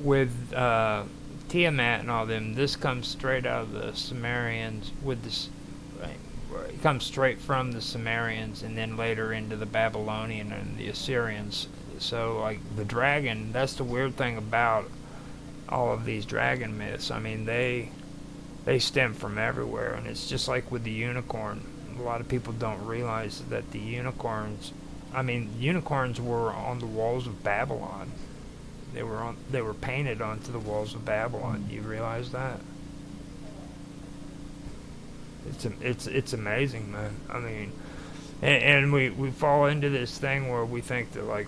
with Tiamat and all them, this comes straight out of the Sumerians. With this, it comes straight from the Sumerians, and then later into the Babylonian and the Assyrians. So, like the dragon, that's the weird thing about all of these dragon myths. I mean, they stem from everywhere, and it's just like with the unicorn. A lot of people don't realize that the unicorns, I mean, unicorns were on the walls of Babylon. They were painted onto the walls of Babylon. Do you realize that? It's amazing, man. I mean, and we fall into this thing where we think that like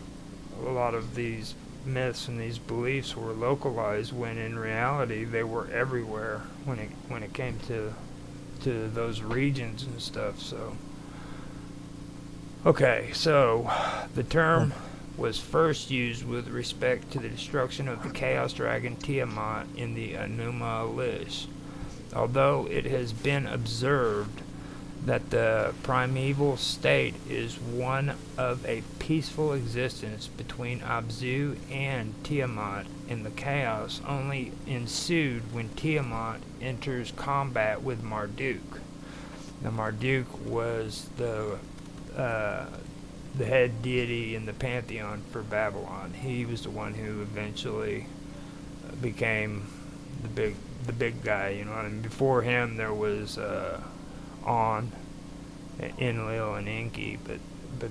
a lot of these myths and these beliefs were localized, when in reality they were everywhere when it came to those regions and stuff. So okay, so the term was first used with respect to the destruction of the chaos dragon Tiamat in the Enuma Elish, although it has been observed that the primeval state is one of a peaceful existence between Abzu and Tiamat, and the chaos only ensued when Tiamat enters combat with Marduk. Now Marduk was the head deity in the pantheon for Babylon. He was the one who eventually became the big guy. You know what I mean? Before him there was On, Enlil, and Enki, but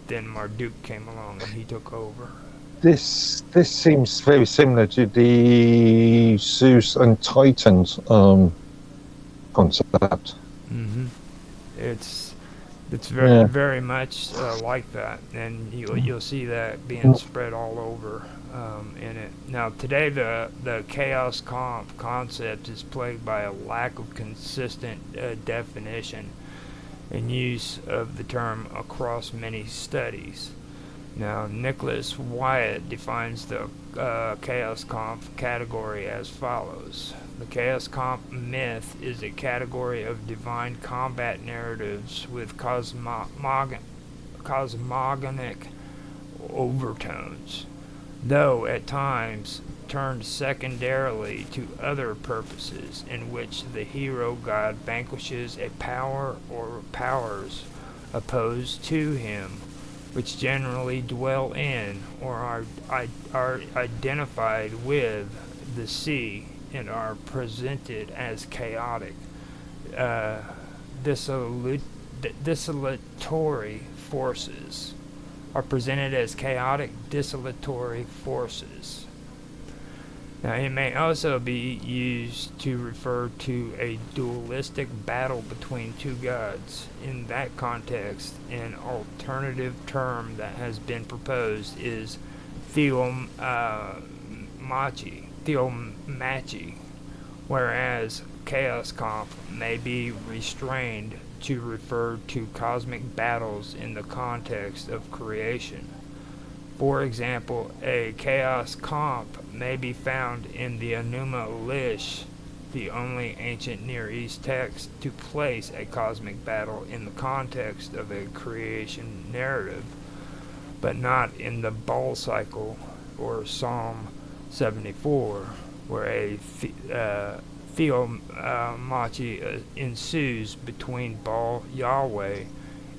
then Marduk came along and he took over. This seems very similar to the Zeus and Titans concept. Mm-hmm. It's very much like that, and you'll see that being spread all over in it. Now today the chaos concept is plagued by a lack of consistent definition and use of the term across many studies. Now Nicholas Wyatt defines the chaos comp category as follows. The chaos comp myth is a category of divine combat narratives with cosmogonic overtones, though at times turned secondarily to other purposes, in which the hero god vanquishes a power or powers opposed to him, which generally dwell in or are identified with the sea and are presented as chaotic, desolatory forces. Are presented as chaotic, desolatory forces. Now, it may also be used to refer to a dualistic battle between two gods. In that context, an alternative term that has been proposed is theomachi, whereas chaos comp may be restrained to refer to cosmic battles in the context of creation. For example, a chaos comp may be found in the Enuma Elish, the only ancient Near East text to place a cosmic battle in the context of a creation narrative, but not in the Baal cycle or Psalm 74, where a theomachi ensues between Baal Yahweh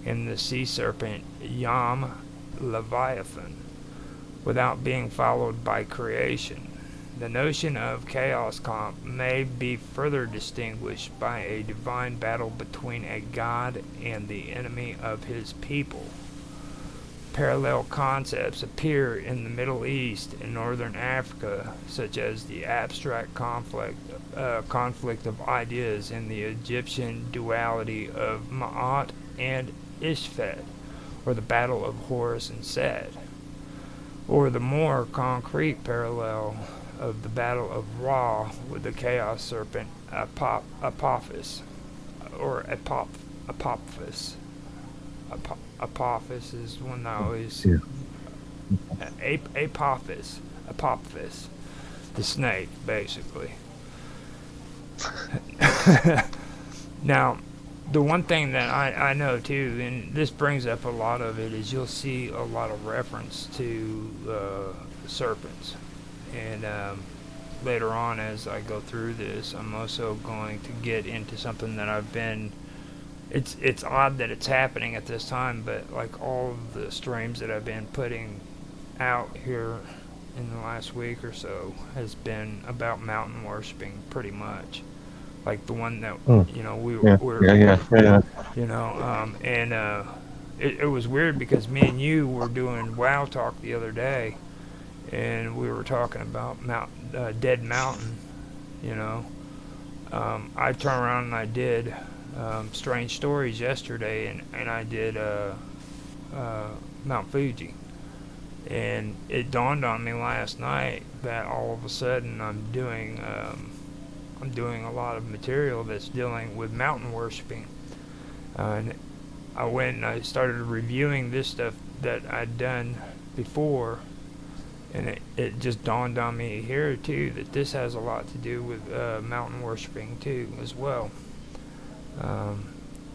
and the sea serpent Yam Leviathan, without being followed by creation. The notion of chaos comp may be further distinguished by a divine battle between a god and the enemy of his people. Parallel concepts appear in the Middle East and Northern Africa, such as the abstract conflict of ideas in the Egyptian duality of Ma'at and Ishfet, or the battle of Horus and Set, or the more concrete parallel of the battle of Ra with the chaos serpent Apophis, or Apophis. Apophis is one that always... Apophis, the snake, basically. Now, the one thing that I know too, and this brings up a lot of it, is you'll see a lot of reference to serpents. And later on as I go through this, I'm also going to get into something that I've been. It's odd that it's happening at this time, but like all of the streams that I've been putting out here in the last week or so has been about mountain worshiping, pretty much. Like the one that it was weird because me and you were doing WOW Talk the other day, and we were talking about Dead Mountain. I turned around and I did Strange Stories yesterday, and I did Mount Fuji. And it dawned on me last night that all of a sudden I'm doing a lot of material that's dealing with mountain worshiping. And I went and I started reviewing this stuff that I'd done before, and it just dawned on me here too that this has a lot to do with mountain worshiping too as well. A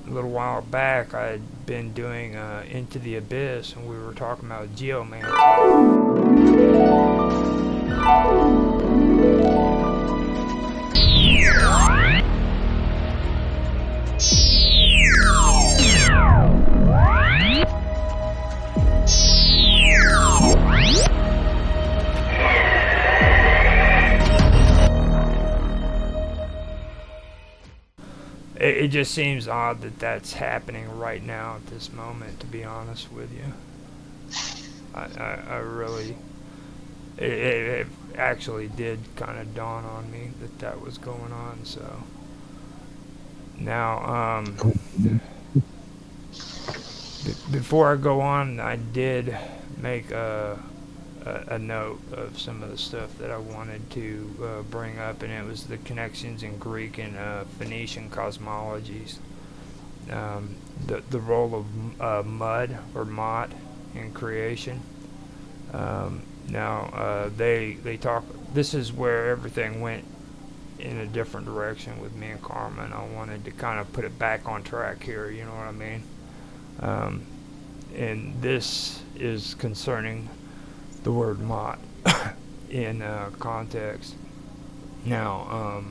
little while back I had been doing Into the Abyss, and we were talking about geomancy. It just seems odd that that's happening right now at this moment, to be honest with you. I really, it actually did kind of dawn on me that was going on, so. Now, before I go on, I did make a note of some of the stuff that I wanted to bring up, and it was the connections in Greek and Phoenician cosmologies. The role of mud or mot in creation. Now they talk. This is where everything went in a different direction with me and Carmen. I wanted to kind of put it back on track here. You know what I mean? And this is concerning the word mot in context. Now,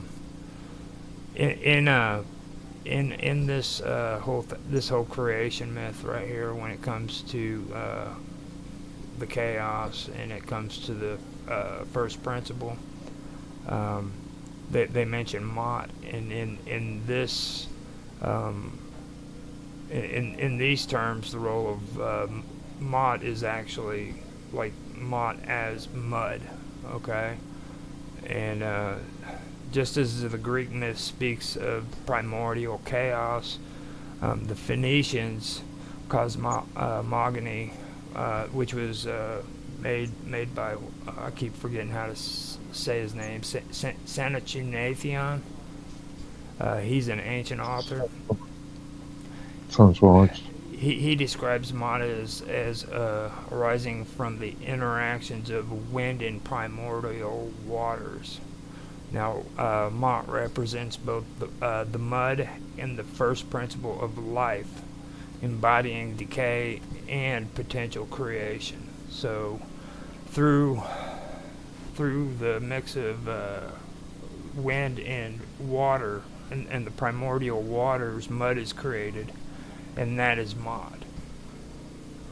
in this whole creation myth right here, when it comes to the chaos and it comes to the first principle, they mention mot, and in this in these terms, the role of mot is actually like mot as mud, okay? And just as the Greek myth speaks of primordial chaos, the Phoenicians' cosmogony, which was made by, I keep forgetting how to say his name, Sanachinathion. He's an ancient author. Sounds right. He describes mot as arising from the interactions of wind and primordial waters. Now, mot represents both the mud and the first principle of life, embodying decay and potential creation. So, through the mix of wind and water and the primordial waters, mud is created. And that is mot,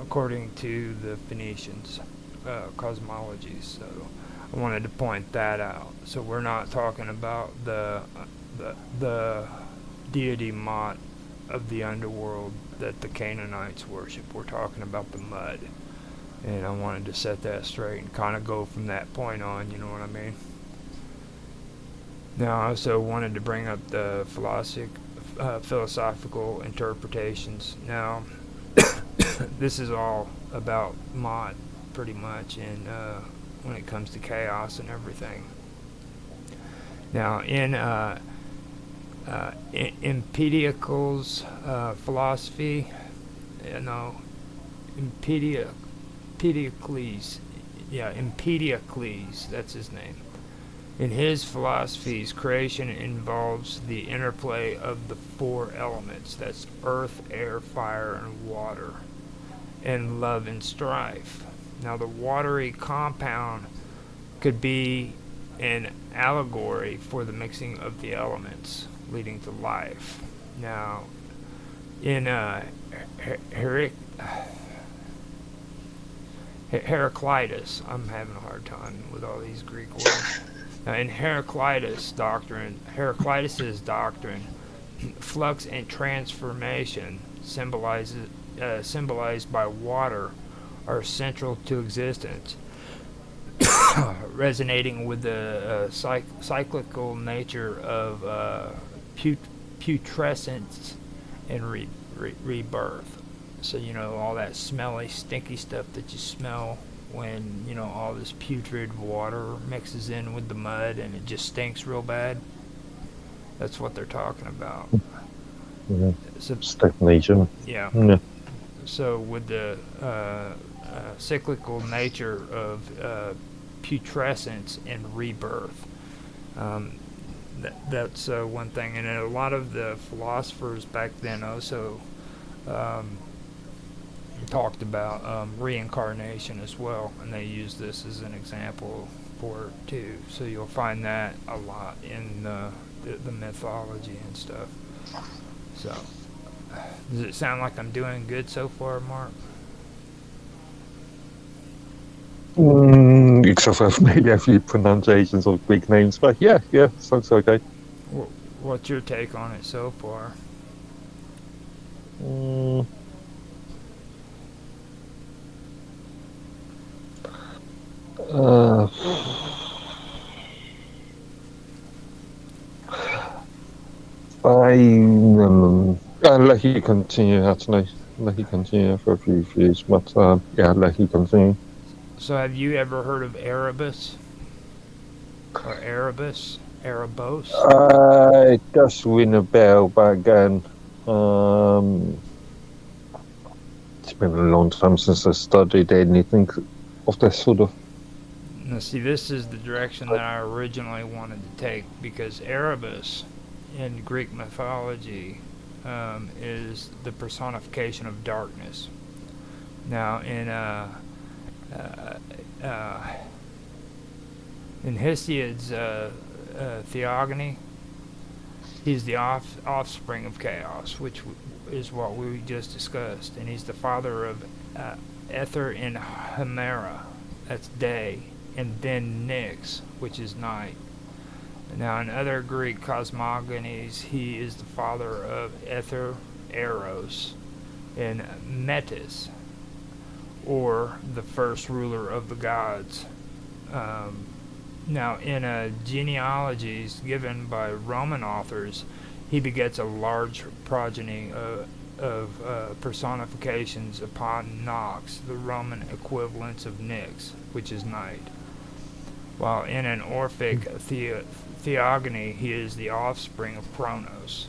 according to the Phoenicians' cosmology. So I wanted to point that out. So we're not talking about the deity Mot of the underworld that the Canaanites worship. We're talking about the mud. And I wanted to set that straight and kind of go from that point on, you know what I mean? Now I also wanted to bring up the philosophical interpretations. Now, this is all about Mot, pretty much, and when it comes to chaos and everything. Now, in Empedocles' philosophy, Empedocles, that's his name. In his philosophies, creation involves the interplay of the four elements. That's earth, air, fire, and water. And love and strife. Now, the watery compound could be an allegory for the mixing of the elements leading to life. Now, in Heraclitus, I'm having a hard time with all these Greek words. Now, in Heraclitus's doctrine, flux and transformation symbolized by water are central to existence, resonating with the cyclical nature of putrescence and rebirth. So, all that smelly, stinky stuff that you smell when, all this putrid water mixes in with the mud and it just stinks real bad. That's what they're talking about. Yeah. So, Stagnation. yeah. Yeah. So with the cyclical nature of putrescence and rebirth, that's one thing. And a lot of the philosophers back then also talked about reincarnation as well, and they use this as an example for it too. So you'll find that a lot in the mythology and stuff. So, does it sound like I'm doing good so far, Mark? Except for maybe a few pronunciations of Greek names, but yeah, sounds okay. What's your take on it so far? I'll let you continue, actually. Let you continue for a few views, but yeah, let you continue. So have you ever heard of Erebus? Or Erebus? Erebos? It does ring a bell, but again, it's been a long time since I studied anything of that sort of. Now see, this is the direction that I originally wanted to take, because Erebus in Greek mythology is the personification of darkness. Now in Hesiod's theogony, he's the offspring of chaos, which is what we just discussed, and he's the father of Ether and Hemera, that's day, and then Nyx, which is night. Now, in other Greek cosmogonies, he is the father of Ether, Eros, and Metis, or the first ruler of the gods. Now, in genealogies given by Roman authors, he begets a large progeny of personifications upon Nox, the Roman equivalents of Nyx, which is night. While in an Orphic theogony, he is the offspring of Kronos,